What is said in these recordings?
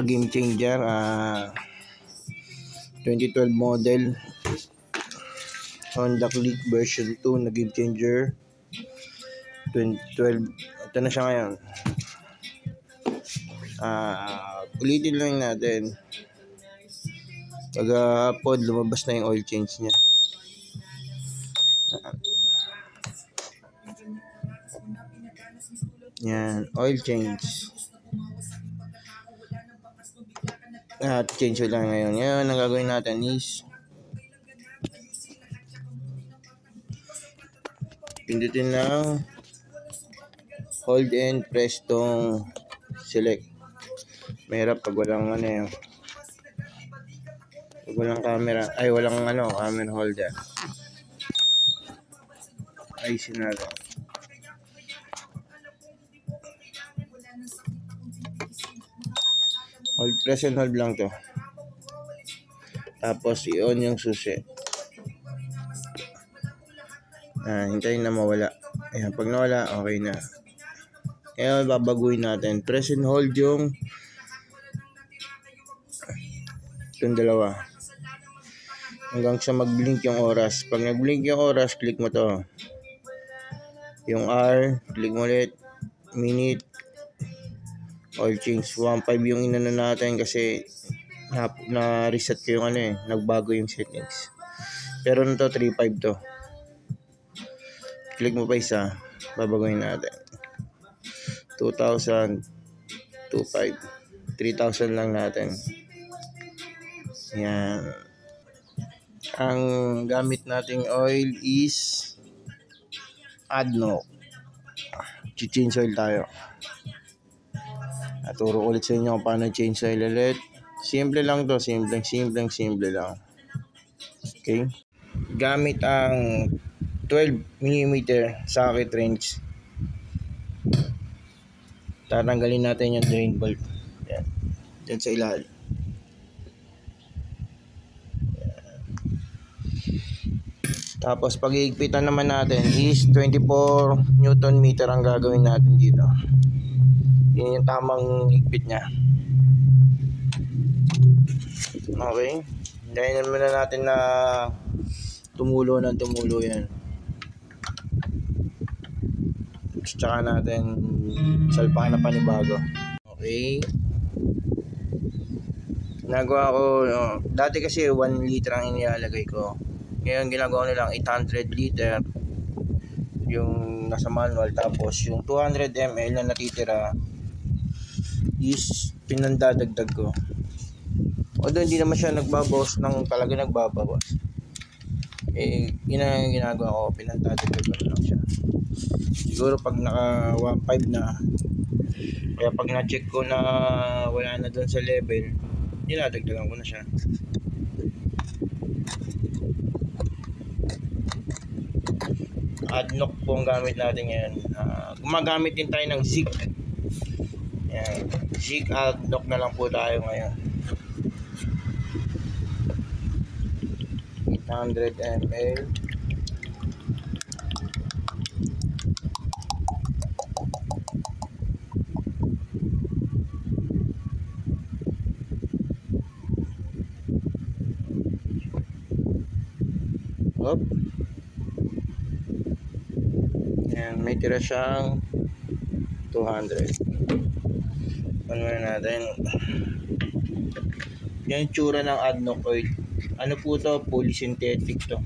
game changer, 2012 model Honda Click version 2 na game changer 2012. Ito na siya ngayon. Ulitin lang natin. Pag-upload, lumabas na yung oil change niya. Yan, oil change. Change lang ngayon. Ngayon, ang gagawin natin is pindutin lang hold and press tong select. Mahirap pag walang pag walang camera, walang camera holder. Ay, sinalo. Hold, press and hold lang to. Tapos i-on yung susi. Hintayin na mawala. Ayan, pag nawala, okay na. Ngayon, babaguhin natin. Press and hold yung itong dalawa. Hanggang sa mag-blink yung oras. Pag nag-blink yung oras, click mo to. Yung R, click mo ulit. Minute. Oil change. 1.5 yung inano natin kasi na-reset ko yung nagbago yung settings. Pero nito 3.5 to. Click mo pa isa. Babaguhin natin. 2,000, 2.5. 3,000 lang natin. Yan. Ang gamit nating oil is ADNOC. Change oil tayo. Aturo ulit sa inyo kung paano change oil ulit. Simple lang to. Simple lang. Okay. Gamit ang 12mm socket wrench. Tatanggalin natin yung drain bolt. Yan. Diyan sa ilalim. Tapos pag-iigpitan naman natin is 24 Newton meter ang gagawin natin dito. Yun yung tamang higpit niya. Okay. Hintayin muna natin na tumulo yan. Tsaka natin salpahan na panibago. Okay. Nagawa ko, dati kasi 1 liter ang inilalagay ko. Ngayon ginagawa nilang 800 liter yung nasa manual. Tapos yung 200 ml na natitira is pinandadagdag ko. Although hindi naman siya nagbabawas ng talaga nagbabawas. Yun ang ginagawa ko, pinandadagdag ko lang siya. Siguro pag naka 1.5 na, kaya pag na-check ko na wala na doon sa level, dinadagdagan ko na siya. ADNOC po ang gamit natin ngayon. Gumagamit din tayo ng Zig. Yan. Zig ADNOC na lang po tayo ngayon. 800 ml. Hop. Yan, may tira siyang 200. Ano natin? Yan yung tsura ng ADNOC oil. Ano po to? Polysynthetic to.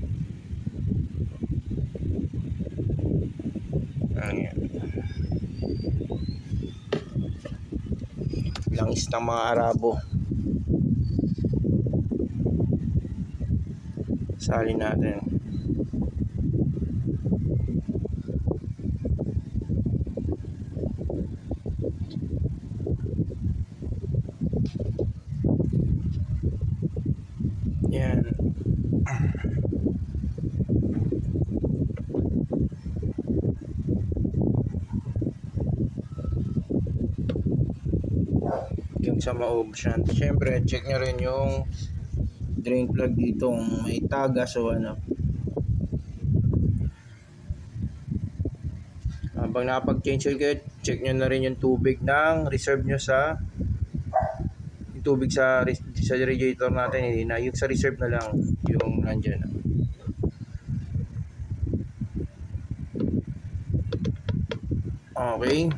Ayan. Langis ng mga Arabo. Salin natin. Yan. Yung sa maubos yan. Siyempre, check nyo rin yung drain plug dito kung may tagas o ano. Habang nakapag-change oil kayo, check nyo na rin yung tubig ng reserve nyo sa yung tubig sa radiator natin, hindi na. Yung sa reserve na lang yung nandyan. Okay.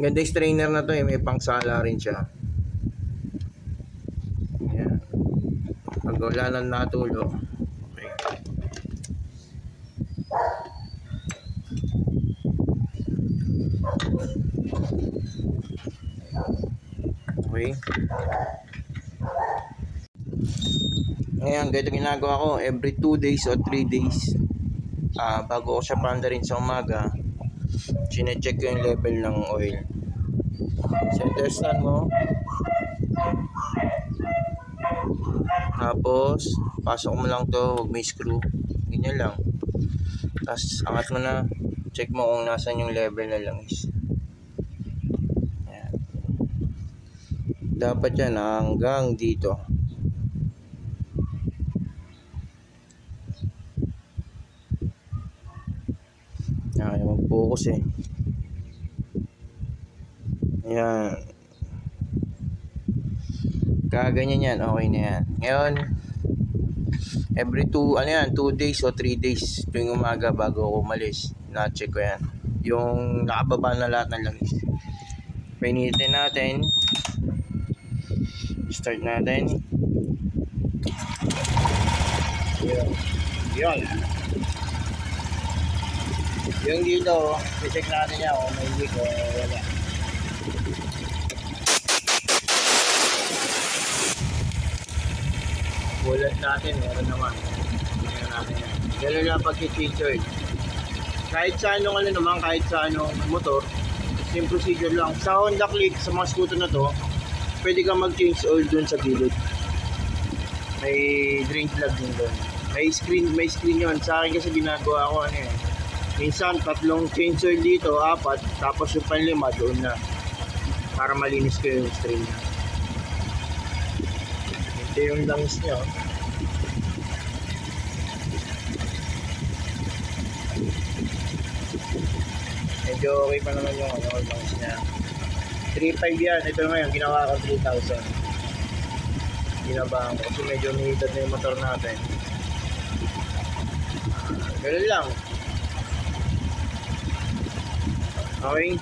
Ganda yung strainer na to eh, may pangsala rin siya. Ayan. Pag wala nang natulo. Okay. Okay. Ngayon, ganito ginagawa ko every 2 days or 3 days. Bago ko siya panda rin sa umaga, chinecheck ko yung level ng oil. So, testan mo. Tapos, pasok mo lang to, huwag may screw. Ganyan lang. Tapos, angat mo na. Check mo kung nasan yung level na langis. Ayan. Dapat yan hanggang dito. Ayaw mag-focus eh. Ayan. Kaganyan yan. Okay na yan. Ngayon, every 2 days o 3 days tuwing umaga bago ako umalis, na-check ko yan. Yung nakababa na lahat ng langis. Painitin natin. Start natin. Yun. Yung dito, i-check natin yan kung may leak o wala. Bulat natin, meron naman. Tingnan natin yan. Gano'n lang pag-change oil. Kahit sa anong naman, kahit sa anong motor, same procedure lang. Sa Honda Click, sa mga scooter na to, pwede kang mag-change oil dun sa gilid. May drain plug din dun. May screen yun. Sa akin kasi ginagawa ko minsan 3 change oil dito, 4, tapos yung panlima doon na. Para malinis ko yung string niya. Ito yung langis niya. Medyo okay pa naman yung langis niya. 3.5 yan. Ito ngayon, ginawa ko 3,000. Ginabahan ko kasi medyo umihitat na yung motor natin. Ganun lang. Okay.